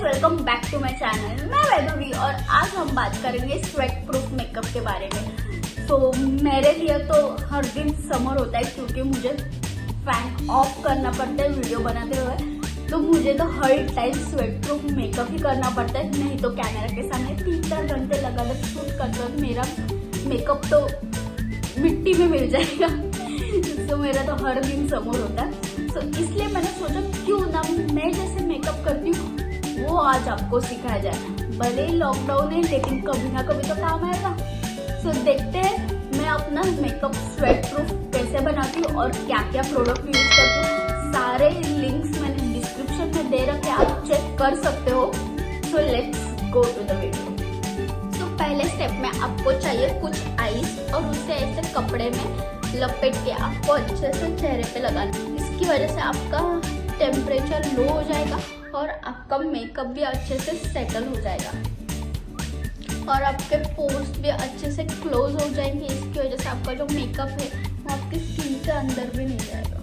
Guys, welcome back to my channel. मैं वैभवी और आज हम बात करेंगे स्वेट प्रूफ मेकअप के बारे में। तो मेरे लिए तो हर दिन समर होता है क्योंकि मुझे फैन ऑफ करना पड़ता है वीडियो बनाते हुए। तो मुझे तो हर टाइम स्वेट प्रूफ मेकअप ही करना पड़ता है, नहीं तो कैमरा के सामने 3-4 घंटे लगातार शूट करते वक्त मेरा मेकअप तो मिट्टी में मिल जाएगा। तो मेरा तो हर दिन समर होता है। तो इसलिए मैंने सोचा क्यों ना मैं जैसे मेकअप करती हूँ वो आज आपको सिखाया जाए। भले ही लॉकडाउन है लेकिन कभी ना कभी तो काम आएगा। तो देखते हैं मैं अपना मेकअप स्वेट प्रूफ कैसे बनाती हूँ और क्या क्या प्रोडक्ट यूज करती हूँ। सारे लिंक्स मैंने डिस्क्रिप्शन में दे रखे, आप चेक कर सकते हो। So let's go to the video. तो पहले स्टेप में आपको चाहिए कुछ आइस और उसे ऐसे कपड़े में लपेट के आपको अच्छे से चेहरे पे लगाना। इसकी वजह से आपका टेम्परेचर लो हो जाएगा और आपका मेकअप भी अच्छे से सेटल हो जाएगा और आपके पोर्स भी अच्छे से क्लोज हो जाएंगे। इसकी वजह से आपका जो मेकअप है वो आपकी स्किन के अंदर भी नहीं जाएगा।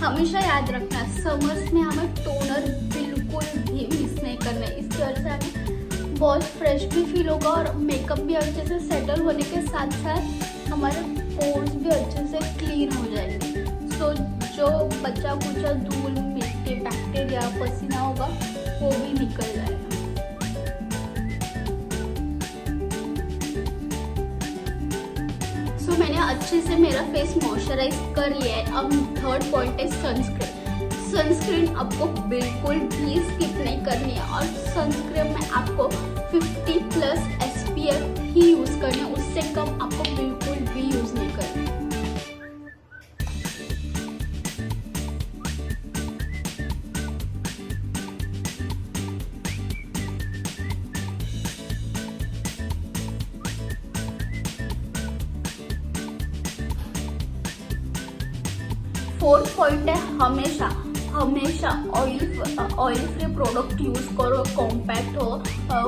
हमेशा याद रखना, समर्स में हमें टोनर बिल्कुल भी मिस नहीं करना है। इसकी वजह से हमें बहुत फ्रेश भी फील होगा और मेकअप भी अच्छे से सेटल होने के साथ साथ हमारे पोर्स भी अच्छे से क्लीन हो जाएंगे। सो जो बचा कुचा धूल, मिट्टी, बैक्टीरिया, पसीना होगा वो भी निकल जाएगा। तो मैंने अच्छे से मेरा फेस मॉइस्चराइज कर लिया है। अब थर्ड पॉइंट है सनस्क्रीन। सनस्क्रीन आपको बिल्कुल भी स्किप नहीं करनी है और सनस्क्रीन में आपको 50+ SPF ही यूज करनी है, उससे कम आपको बिल्कुल भी यूज नहीं करनी। फोर्थ पॉइंट है हमेशा ऑयल फ्री प्रोडक्ट यूज करो। कॉम्पैक्ट हो,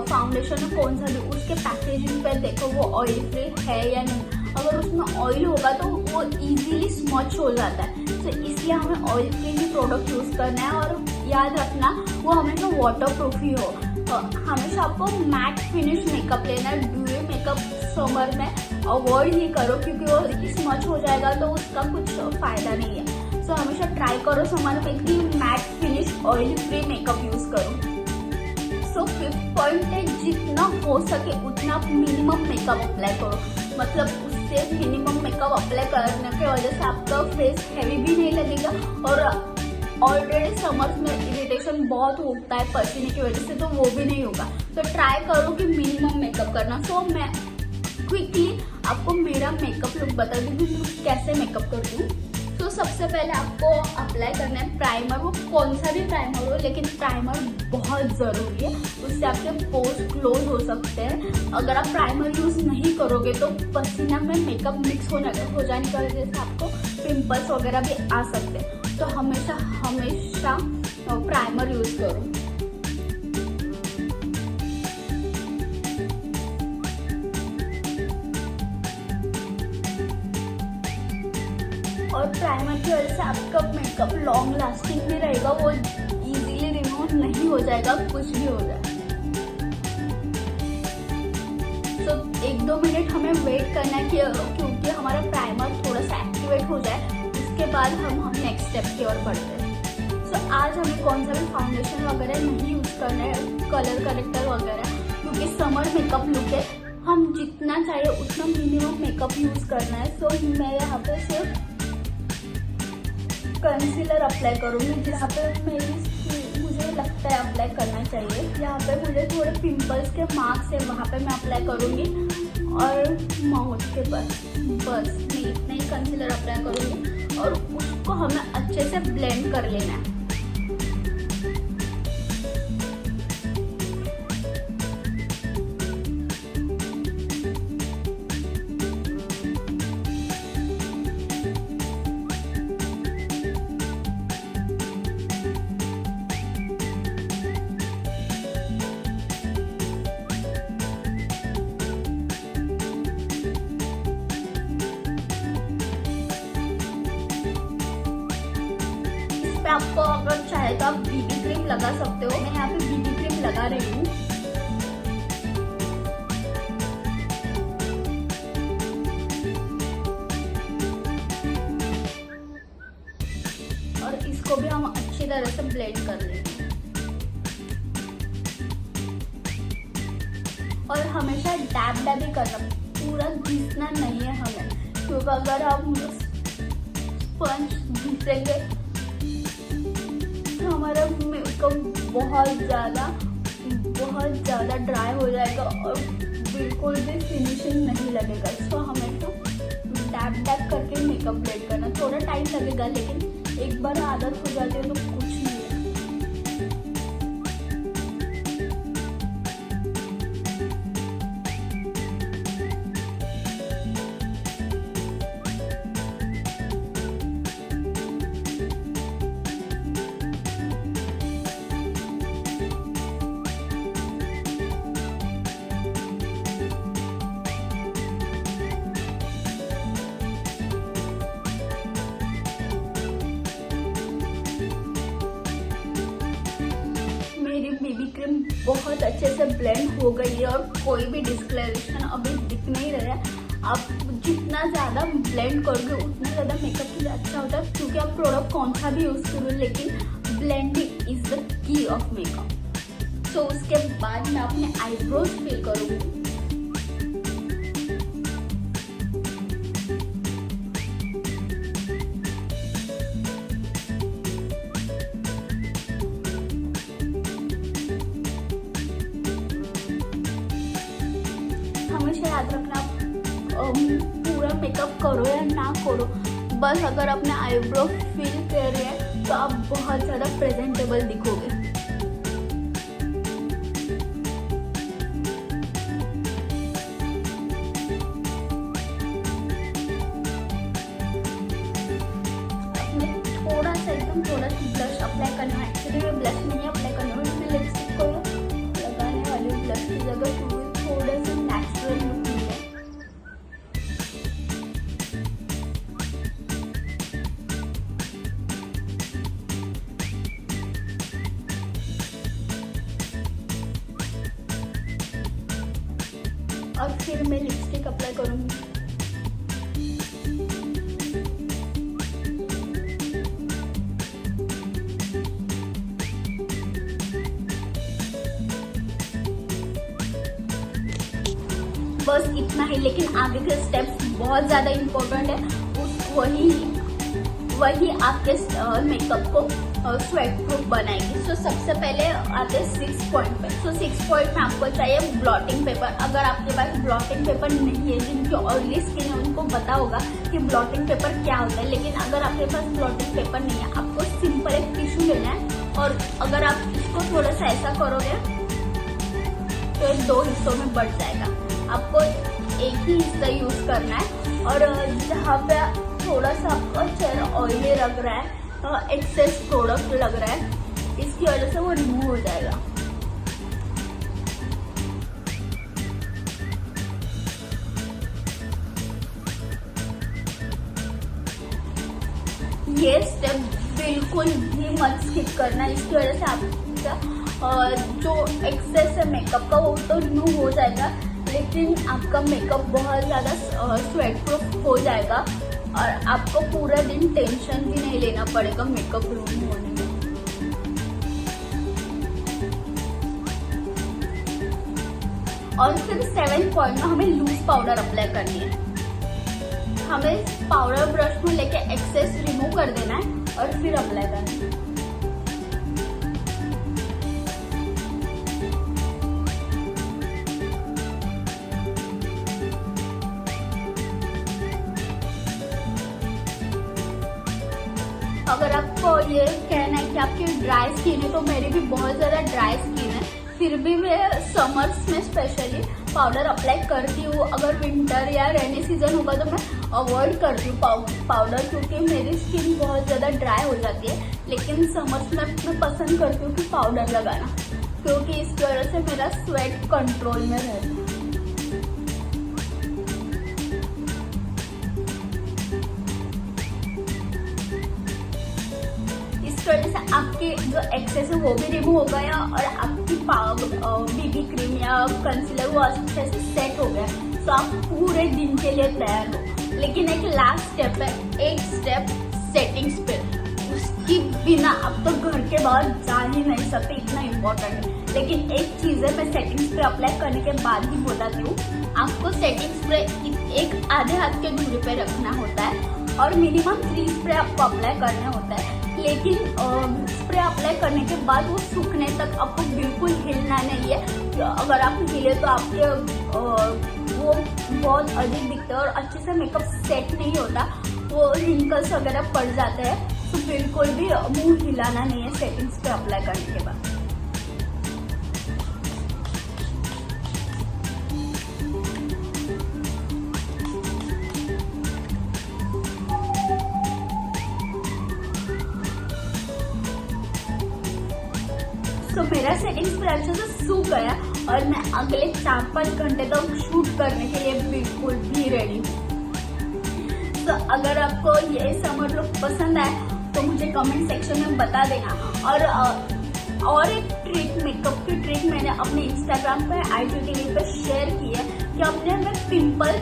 फाउंडेशन हो, कौन सा भी, उसके पैकेजिंग पे देखो वो ऑयल फ्री है या नहीं। अगर उसमें ऑयल होगा तो वो इजीली स्मच हो जाता है। तो इसलिए हमें ऑयल फ्री ही प्रोडक्ट यूज करना है और याद रखना वो हमेशा वाटर प्रूफ ही हो। हमेशा आपको मैट फिनिश मेकअप लेना है। ड्यूई मेकअप समर में अवॉइड ही करो क्योंकि वो स्मच हो जाएगा तो उसका कुछ फायदा नहीं है। तो हमेशा ट्राई करो समर में कि matte finish oil free makeup use करो। सो फिफ्थ पॉइंट है जितना हो सके उतना मिनिमम मेकअप अप्लाई करो। मतलब उससे मिनिमम मेकअप अप्लाई करने की वजह से आपका फेस हैवी भी नहीं लगेगा और ऑलरेडी समर्स में इरिटेशन बहुत होता है पसीने की वजह से, तो वो भी नहीं होगा। तो ट्राई करो कि मिनिमम मेकअप करना। सो मैं क्विकली आपको मेरा मेकअप लुक बता दूँ कैसे मेकअप करती हूँ। तो सबसे पहले आपको अप्लाई करना है प्राइमर। वो कौन सा भी प्राइमर हो लेकिन प्राइमर बहुत ज़रूरी है, उससे आपके पोर्स क्लोज हो सकते हैं। अगर आप प्राइमर यूज़ नहीं करोगे तो पसीना में मेकअप मिक्स हो जाने की वजह से आपको पिंपल्स वगैरह भी आ सकते हैं। तो हमेशा प्राइमर यूज़ करो। और प्राइमर की वजह से आपका मेकअप लॉन्ग लास्टिंग भी रहेगा, वो इजीली रिमूव नहीं हो जाएगा कुछ भी हो जाए। तो 1-2 मिनट हमें वेट करना है क्योंकि हमारा प्राइमर थोड़ा सा एक्टिवेट हो जाए, उसके बाद हम नेक्स्ट स्टेप की ओर बढ़ते हैं। तो आज हमें कौन सा भी फाउंडेशन वगैरह नहीं यूज करना है, कलर करेक्टर वगैरह, क्योंकि समर मेकअप लुक है। हम जितना चाहिए उतना मिनिमम मेकअप यूज करना है। सो मैं यहाँ पे सिर्फ कंसीलर अप्लाई करूँगी जहाँ पे मुझे लगता है अप्लाई करना चाहिए। यहाँ पे मुझे थोड़े पिंपल्स के मार्क्स है, वहाँ पे मैं अप्लाई करूँगी और माउथ के बस मैं इतना ही कंसीलर अप्लाई करूँगी और उसको हमें अच्छे से ब्लेंड कर लेना है। पे आपको अगर चाहे तो आप बीबी क्रीम लगा सकते हो। मैं यहाँ पे बीबी क्रीम लगा रही हूँ। और इसको भी हम अच्छी तरह से ब्लेंड कर लेंगे। और हमेशा डैब डैब ही करना, पूरा घिसना नहीं है हमें, क्योंकि अगर हम स्पंज घिसेंगे तो हमारा मेकअप बहुत ज़्यादा ड्राई हो जाएगा और बिल्कुल भी फिनिशिंग नहीं लगेगा। इसको हमें तो डैब डैब करके मेकअप ब्लेंड करना, थोड़ा टाइम लगेगा लेकिन एक बार आदत हो जाती है तो कुछ नहीं है। बेबी क्रीम बहुत अच्छे से ब्लेंड हो गई है और कोई भी डिस्कलरेशन अभी दिख नहीं रहा है। आप जितना ज़्यादा ब्लेंड करोगे उतना ज़्यादा मेकअप के लिए अच्छा होता है, क्योंकि आप प्रोडक्ट कौन सा भी यूज़ करो, लेकिन blending is the key of makeup. So उसके बाद मैं अपने आईब्रोज फिल करूँगी। हमेशा याद रखना, पूरा मेकअप करो या ना करो, बस अगर अपने आईब्रो फिल कर रहे हैं तो आप बहुत ज़्यादा प्रेजेंटेबल दिखोगे। थोड़ा सा ब्लश अप्लाई करना है। एक्चुअली मैं ब्लश नहीं अप्लाई करना है, मैं लिपस्टिक को लगाने वाली ब्लश की जगह थोड़े से नेचुरल लुक मिले। और फिर मैं लिपस्टिक अप्लाई करूंगी। बस इतना ही, लेकिन आगे के स्टेप्स बहुत ज़्यादा इम्पोर्टेंट है। वही आपके मेकअप को स्वेट प्रूफ बनाएगी। सो सबसे पहले आते हैं 6 पॉइंट पे। सो 6 पॉइंट में आपको चाहिए ब्लॉटिंग पेपर। अगर आपके पास ब्लॉटिंग पेपर नहीं है, जिनकी ऑयली स्किन है उनको पता होगा कि ब्लॉटिंग पेपर क्या होता है, लेकिन अगर आपके पास ब्लॉटिंग पेपर नहीं है, आपको सिंपल एक टिश्यू लेना है। और अगर आप इसको थोड़ा सा ऐसा करोगे तो 2 हिस्सों में बढ़ जाएगा। आपको एक ही हिस्सा यूज करना है, और जहाँ पे थोड़ा सा आपका चेहरा ऑयली लग रहा है, एक्सेस प्रोडक्ट लग रहा है, इसकी वजह से वो रिमूव हो जाएगा। ये स्टेप बिल्कुल भी मत स्किप करना, इसकी वजह से आपका जो एक्सेस है मेकअप का वो तो रिमूव हो जाएगा, लेकिन आपका मेकअप बहुत ज़्यादा स्वेट प्रूफ हो जाएगा और आपको पूरा दिन टेंशन भी नहीं लेना पड़ेगा मेकअप रिमूव होने में। और फिर 7 पॉइंट में हमें लूज पाउडर अप्लाई करनी है। हमें पाउडर ब्रश में लेके एक्सेस रिमूव कर देना है और फिर अप्लाई करना है। अगर आपको ये कहना है कि आपकी ड्राई स्किन है, तो मेरी भी बहुत ज़्यादा ड्राई स्किन है, फिर भी मैं समर्स में स्पेशली पाउडर अप्लाई करती हूँ। अगर विंटर या रेनी सीजन होगा तो मैं अवॉइड करती हूँ पाउडर, क्योंकि मेरी स्किन बहुत ज़्यादा ड्राई हो जाती है। लेकिन समर्स में मैं पसंद करती हूँ कि पाउडर लगाना, क्योंकि इसकी वजह से मेरा स्वेट कंट्रोल में रहता है। इस वजह से आपके जो एक्सेस है वो भी रिमूव हो गया और आपकी बीबी क्रीम या कंसीलर वो अच्छे से सेट हो गया। तो आप पूरे दिन के लिए तैयार हो। लेकिन एक लास्ट स्टेप है, एक स्टेप सेटिंग स्प्रे, उसकी बिना आप तो घर के बाहर जा ही नहीं सकते, इतना इम्पोर्टेंट है। लेकिन एक चीज है, मैं सेटिंग स्प्रे अप्लाई करने के बाद ही बताती हूँ। आपको सेटिंग स्प्रे एक आधे हाथ के दूरी पे रखना होता है और मिनिमम 3 स्प्रे आपको अप्लाई करना होता है। लेकिन स्प्रे अप्लाई करने के बाद वो सूखने तक आपको बिल्कुल हिलना नहीं है। अगर आप हिले तो आपके वो बहुत अधिक दिखता है और अच्छे से मेकअप सेट नहीं होता, वो रिंकल्स वगैरह पड़ जाते हैं। तो बिल्कुल भी मुंह हिलाना नहीं है सेटिंग स्प्रे अप्लाई करने के बाद। तो मेरा सेटिंग स्प्रे अच्छे से सूख गया और मैं अगले 4-5 घंटे तक शूट करने के लिए बिल्कुल भी रेडी हूँ। तो अगर आपको ये समर लुक पसंद आए तो मुझे कमेंट सेक्शन में बता देना। और एक ट्रिक, मेकअप की ट्रिक मैंने अपने इंस्टाग्राम पे IGTV पे शेयर की है कि अपने में पिंपल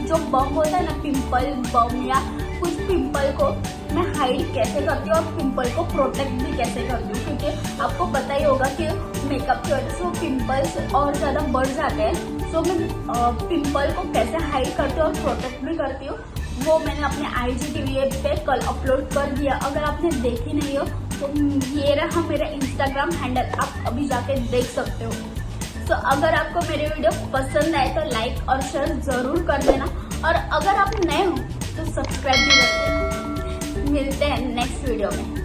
जो बम होता है ना, पिंपल बम या कुछ पिंपल को मैं हाइड कैसे करती हूँ और पिंपल को प्रोटेक्ट भी कैसे करती हूँ। क्योंकि आपको पता ही होगा कि मेकअप की वजह से पिंपल्स और ज़्यादा बढ़ जाते हैं। तो मैं पिंपल को कैसे हाइड करती हूँ और प्रोटेक्ट भी करती हूँ, वो मैंने अपने IGTV पे कल अपलोड कर दिया। अगर आपने देखी नहीं हो तो ये रहा मेरा इंस्टाग्राम हैंडल, आप अभी जाके देख सकते हो। तो अगर आपको मेरे वीडियो पसंद आए तो लाइक और शेयर जरूर कर देना और अगर आप नए हो तो सब्सक्राइब भी कर देना। मिलते हैं नेक्स्ट वीडियो में।